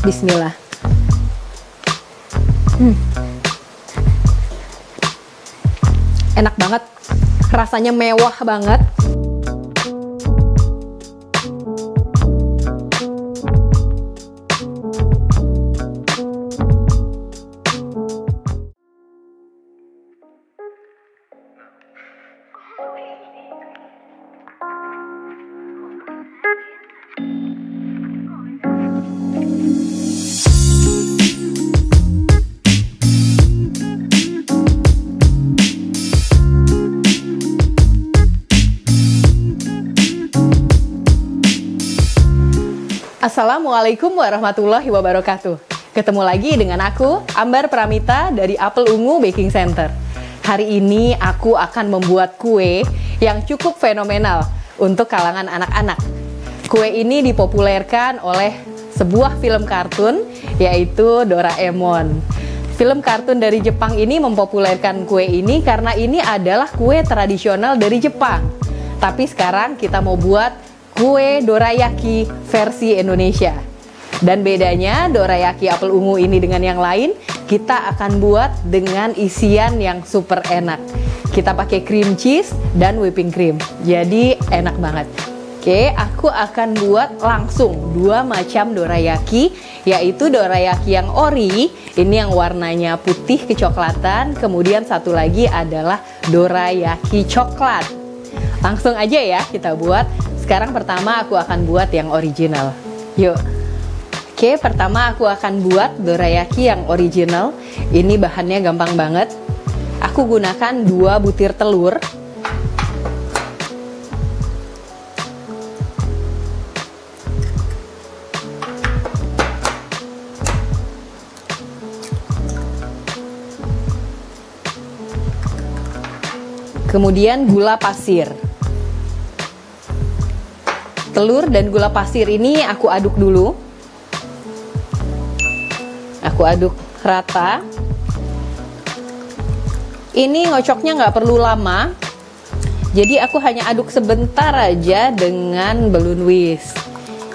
Bismillah. Enak banget, rasanya mewah banget. Assalamualaikum warahmatullahi wabarakatuh. Ketemu lagi dengan aku, Ambar Pramita dari Apel Ungu Baking Center. Hari ini aku akan membuat kue yang cukup fenomenal untuk kalangan anak-anak. Kue ini dipopulerkan oleh sebuah film kartun, yaitu Doraemon. Film kartun dari Jepang ini mempopulerkan kue ini karena ini adalah kue tradisional dari Jepang. Tapi sekarang kita mau buat kue dorayaki versi Indonesia. Dan bedanya dorayaki apel ungu ini dengan yang lain, kita akan buat dengan isian yang super enak. Kita pakai cream cheese dan whipping cream. Jadi enak banget. Oke, aku akan buat langsung dua macam dorayaki, yaitu dorayaki yang ori, ini yang warnanya putih kecoklatan, kemudian satu lagi adalah dorayaki coklat. Langsung aja ya kita buat. Sekarang pertama aku akan buat yang original. Yuk. Oke, pertama aku akan buat dorayaki yang original. Ini bahannya gampang banget. Aku gunakan 2 butir telur. Kemudian gula pasir. Telur dan gula pasir ini aku aduk dulu. Aku aduk rata. Ini ngocoknya nggak perlu lama. Jadi aku hanya aduk sebentar aja dengan balloon whisk.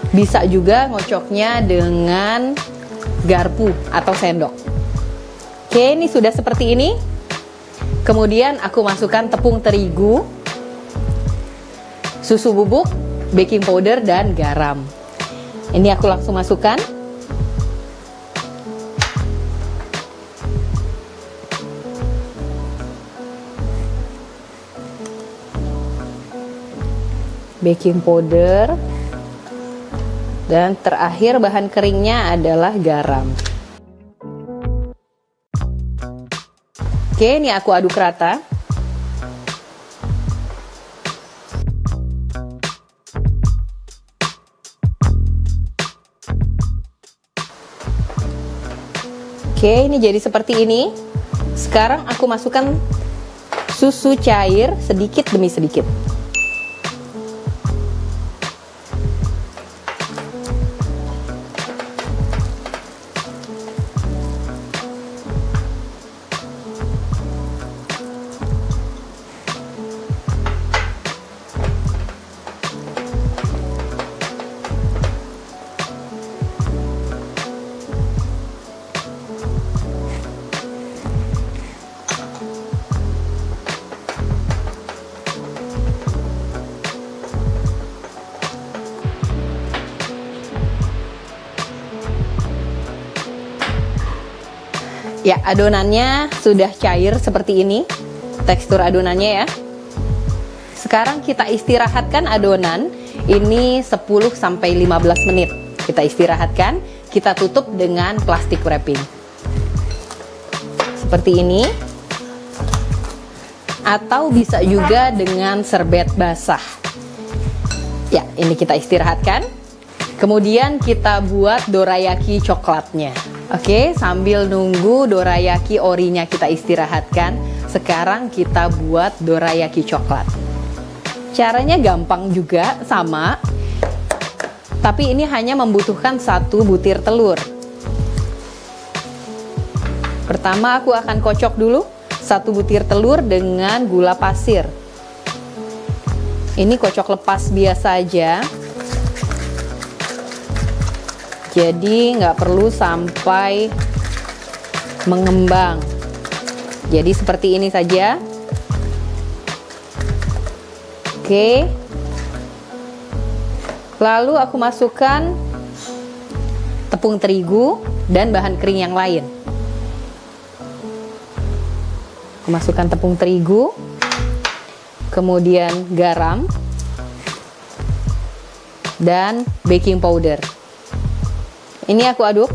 Bisa juga ngocoknya dengan garpu atau sendok. Oke, ini sudah seperti ini. Kemudian aku masukkan tepung terigu, susu bubuk, baking powder, dan garam. Ini aku langsung masukkan. Baking powder. Dan terakhir bahan keringnya adalah garam. Oke, ini aku aduk rata. Oke, ini jadi seperti ini. Sekarang aku masukkan susu cair sedikit demi sedikit. Ya, adonannya sudah cair seperti ini tekstur adonannya ya. Sekarang kita istirahatkan adonan ini 10-15 menit. Kita istirahatkan, kita tutup dengan plastik wrapping seperti ini, atau bisa juga dengan serbet basah. Ya, ini kita istirahatkan. Kemudian kita buat dorayaki coklatnya. Oke, sambil nunggu dorayaki orinya kita istirahatkan, sekarang kita buat dorayaki coklat. Caranya gampang juga, sama. Tapi ini hanya membutuhkan 1 butir telur. Pertama aku akan kocok dulu 1 butir telur dengan gula pasir. Ini kocok lepas biasa aja. Jadi nggak perlu sampai mengembang. Jadi seperti ini saja. Oke. Lalu aku masukkan tepung terigu dan bahan kering yang lain. Aku masukkan tepung terigu, kemudian garam, dan baking powder. Ini aku aduk.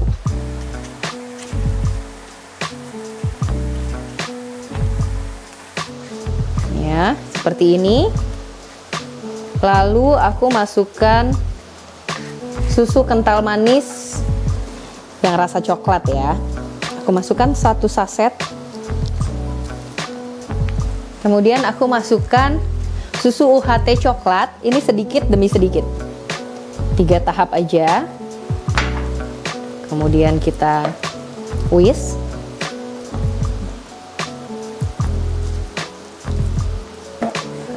Ya, seperti ini. Lalu aku masukkan susu kental manis yang rasa coklat ya. Aku masukkan 1 saset. Kemudian aku masukkan susu UHT coklat, ini sedikit demi sedikit. 3 tahap aja. Kemudian kita whisk.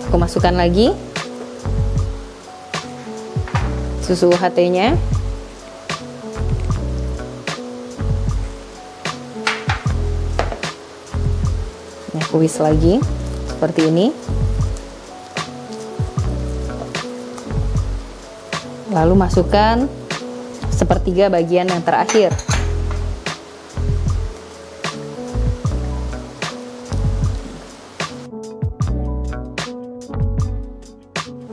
Aku masukkan lagi susu UHT-nya. Aku whisk lagi seperti ini. Lalu masukkan sepertiga bagian yang terakhir.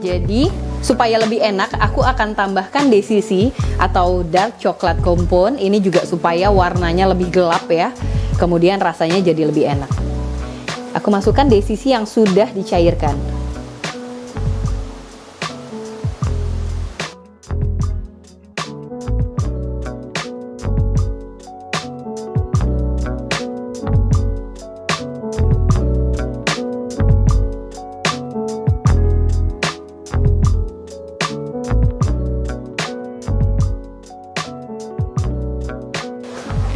Jadi supaya lebih enak, aku akan tambahkan DCC atau dark chocolate compound. Ini juga supaya warnanya lebih gelap ya. Kemudian rasanya jadi lebih enak. Aku masukkan DCC yang sudah dicairkan.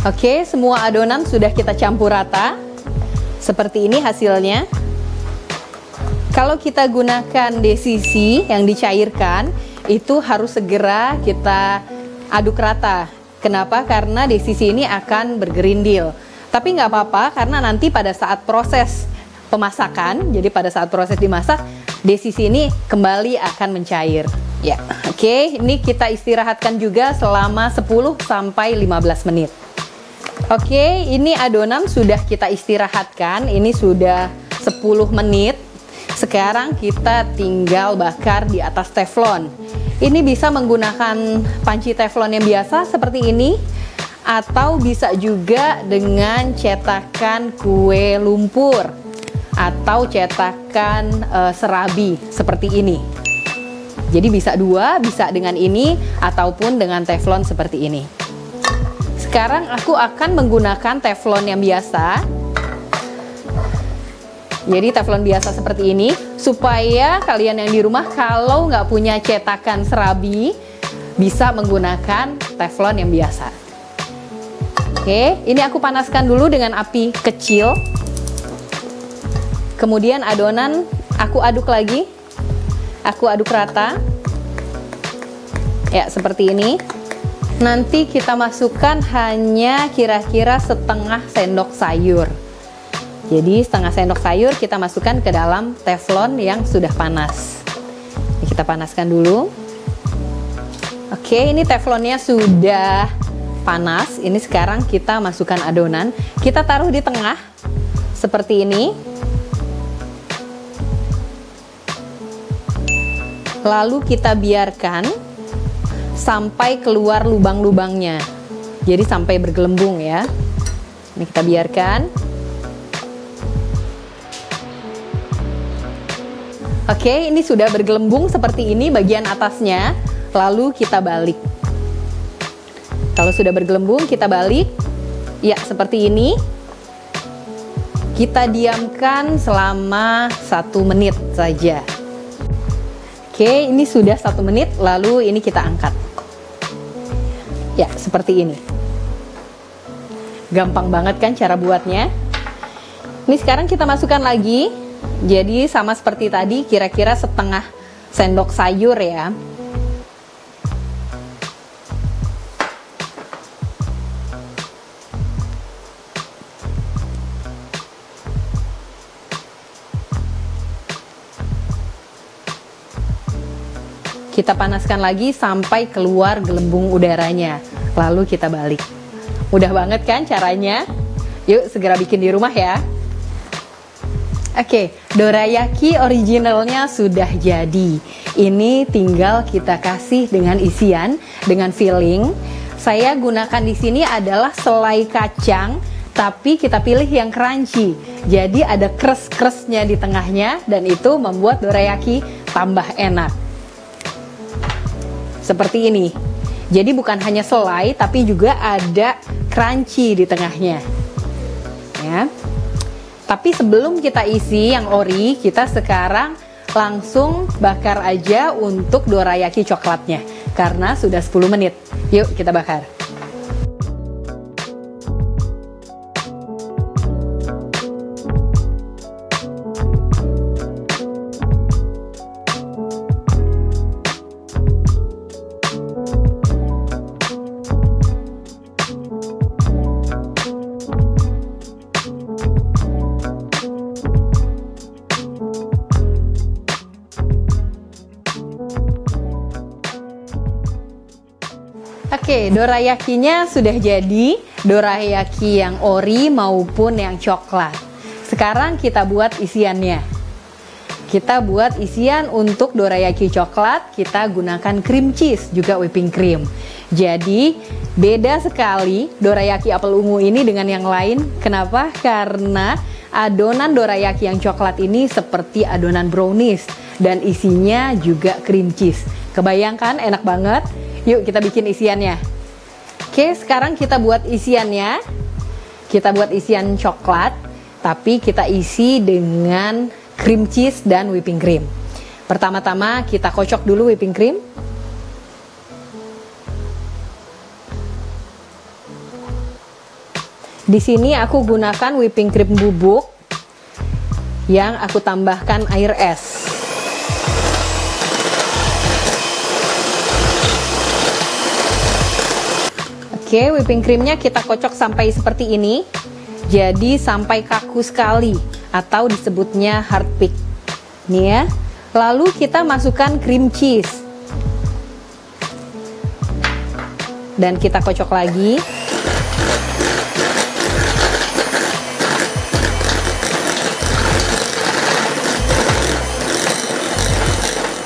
Oke, semua adonan sudah kita campur rata. Seperti ini hasilnya. Kalau kita gunakan DCC yang dicairkan, itu harus segera kita aduk rata. Kenapa? Karena DCC ini akan bergerindil. Tapi nggak apa-apa, karena nanti pada saat proses pemasakan, jadi pada saat proses dimasak, DCC ini kembali akan mencair. Ya, oke, ini kita istirahatkan juga selama 10-15 menit. Oke, ini adonan sudah kita istirahatkan. Ini sudah 10 menit. Sekarang kita tinggal bakar di atas teflon. Ini bisa menggunakan panci teflon yang biasa seperti ini, atau bisa juga dengan cetakan kue lumpur atau cetakan serabi seperti ini. Jadi bisa dua, bisa dengan ini ataupun dengan teflon seperti ini. Sekarang aku akan menggunakan teflon yang biasa. Jadi teflon biasa seperti ini, supaya kalian yang di rumah kalau nggak punya cetakan serabi, bisa menggunakan teflon yang biasa. Oke, ini aku panaskan dulu dengan api kecil. Kemudian adonan aku aduk lagi. Aku aduk rata. Ya, seperti ini. Nanti kita masukkan hanya kira-kira setengah sendok sayur. Jadi setengah sendok sayur kita masukkan ke dalam teflon yang sudah panas. Ini kita panaskan dulu. Oke, ini teflonnya sudah panas. Ini sekarang kita masukkan adonan. Kita taruh di tengah seperti ini. Lalu kita biarkan sampai keluar lubang-lubangnya. Jadi sampai bergelembung ya. Ini kita biarkan. Oke, ini sudah bergelembung seperti ini bagian atasnya. Lalu kita balik. Kalau sudah bergelembung, kita balik. Ya, seperti ini. Kita diamkan selama 1 menit saja. Oke, ini sudah 1 menit, lalu ini kita angkat. Ya, seperti ini. Gampang banget kan cara buatnya? Ini sekarang kita masukkan lagi. Jadi sama seperti tadi, kira-kira setengah sendok sayur ya. kita panaskan lagi sampai keluar gelembung udaranya. Lalu kita balik. Mudah banget kan caranya? Yuk segera bikin di rumah ya. Oke, dorayaki originalnya sudah jadi. Ini tinggal kita kasih dengan isian, dengan filling. Saya gunakan di sini adalah selai kacang, tapi kita pilih yang crunchy. Jadi ada crush-crushnya di tengahnya dan itu membuat dorayaki tambah enak. Seperti ini. Jadi bukan hanya selai, tapi juga ada crunchy di tengahnya. Ya. Tapi sebelum kita isi yang ori, kita sekarang langsung bakar aja untuk dorayaki coklatnya. Karena sudah 10 menit. Yuk kita bakar. Oke, dorayakinya sudah jadi, dorayaki yang ori maupun yang coklat. Sekarang kita buat isiannya. Kita buat isian untuk dorayaki coklat, kita gunakan cream cheese, juga whipping cream. Jadi, beda sekali dorayaki apel ungu ini dengan yang lain. Kenapa? Karena adonan dorayaki yang coklat ini seperti adonan brownies dan isinya juga cream cheese. Kebayangkan enak banget? Yuk kita bikin isiannya. Oke, sekarang kita buat isiannya. Kita buat isian coklat, tapi kita isi dengan cream cheese dan whipping cream. Pertama-tama kita kocok dulu whipping cream. Di sini aku gunakan whipping cream bubuk yang aku tambahkan air es. Oke, whipping creamnya kita kocok sampai seperti ini. Jadi sampai kaku sekali atau disebutnya hard pick. Nih ya. Lalu kita masukkan cream cheese. Dan kita kocok lagi.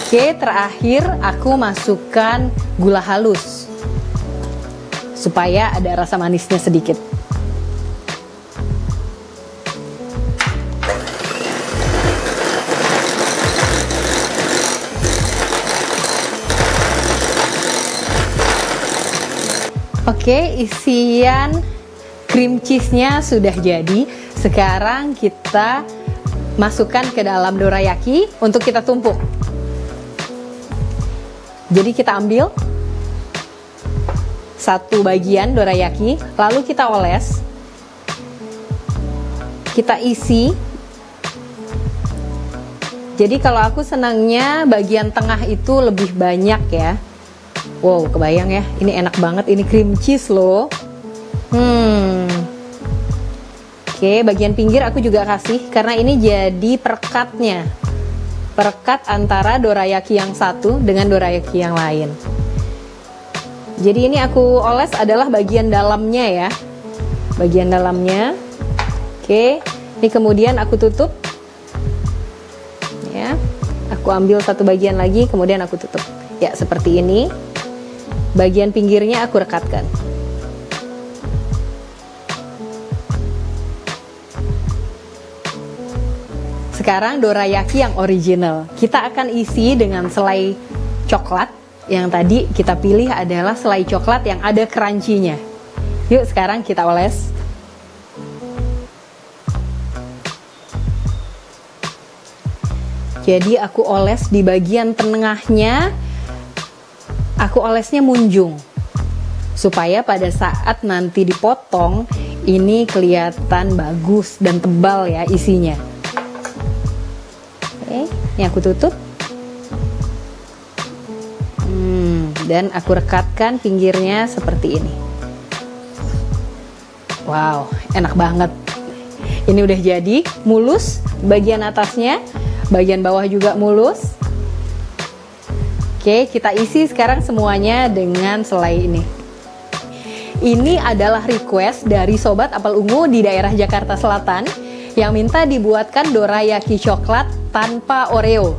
Oke, terakhir aku masukkan gula halus supaya ada rasa manisnya sedikit. Oke, isian cream cheese-nya sudah jadi. Sekarang kita masukkan ke dalam dorayaki untuk kita tumpuk. Jadi kita ambil satu bagian dorayaki, lalu kita oles, kita isi. Jadi kalau aku senangnya bagian tengah itu lebih banyak ya. Wow, kebayang ya, ini enak banget, ini cream cheese loh. Oke, bagian pinggir aku juga kasih karena ini jadi perekatnya, perekat antara dorayaki yang satu dengan dorayaki yang lain. Jadi ini aku oles adalah bagian dalamnya ya, bagian dalamnya. Oke, ini kemudian aku tutup ya, aku ambil satu bagian lagi kemudian aku tutup ya, seperti ini. Bagian pinggirnya aku rekatkan. Sekarang dorayaki yang original kita akan isi dengan selai coklat. Yang tadi kita pilih adalah selai coklat yang ada crunchy-nya. Yuk sekarang kita oles. Jadi aku oles di bagian tengahnya. Aku olesnya munjung supaya pada saat nanti dipotong ini kelihatan bagus dan tebal ya isinya. Oke, ini aku tutup. Dan aku rekatkan pinggirnya seperti ini. Wow, enak banget. Ini udah jadi, mulus bagian atasnya, bagian bawah juga mulus. Oke, kita isi sekarang semuanya dengan selai ini. Ini adalah request dari Sobat Apel Ungu di daerah Jakarta Selatan yang minta dibuatkan dorayaki coklat tanpa Oreo.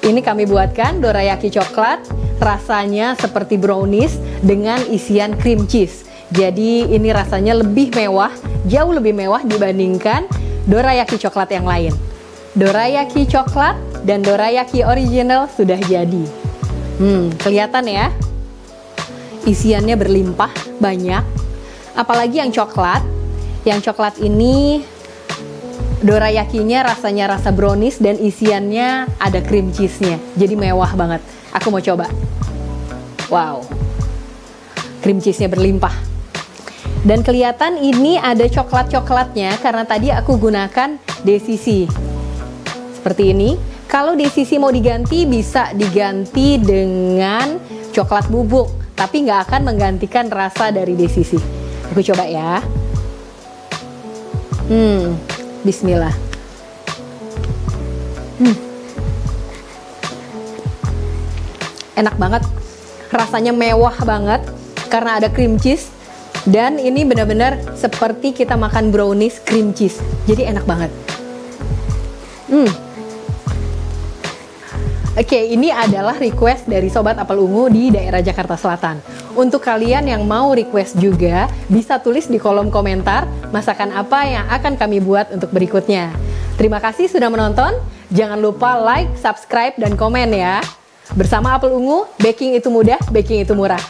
Ini kami buatkan dorayaki coklat, rasanya seperti brownies dengan isian cream cheese. Jadi ini rasanya lebih mewah, jauh lebih mewah dibandingkan dorayaki coklat yang lain. Dorayaki coklat dan dorayaki original sudah jadi. Kelihatan ya? Isiannya berlimpah, banyak. Apalagi yang coklat. Yang coklat ini dorayakinya rasanya rasa brownies dan isiannya ada cream cheese-nya. Jadi mewah banget. Aku mau coba. Wow. Cream cheese-nya berlimpah. Dan kelihatan ini ada coklat-coklatnya karena tadi aku gunakan DCC. Seperti ini. Kalau DCC mau diganti bisa diganti dengan coklat bubuk. Tapi nggak akan menggantikan rasa dari DCC. Aku coba ya. Bismillah. Enak banget. Rasanya mewah banget karena ada cream cheese. Dan ini benar-benar seperti kita makan brownies cream cheese. Jadi enak banget. Oke, ini adalah request dari Sobat Apel Ungu di daerah Jakarta Selatan. Untuk kalian yang mau request juga, bisa tulis di kolom komentar masakan apa yang akan kami buat untuk berikutnya. Terima kasih sudah menonton. Jangan lupa like, subscribe, dan komen ya. Bersama Apel Ungu, baking itu mudah, baking itu murah.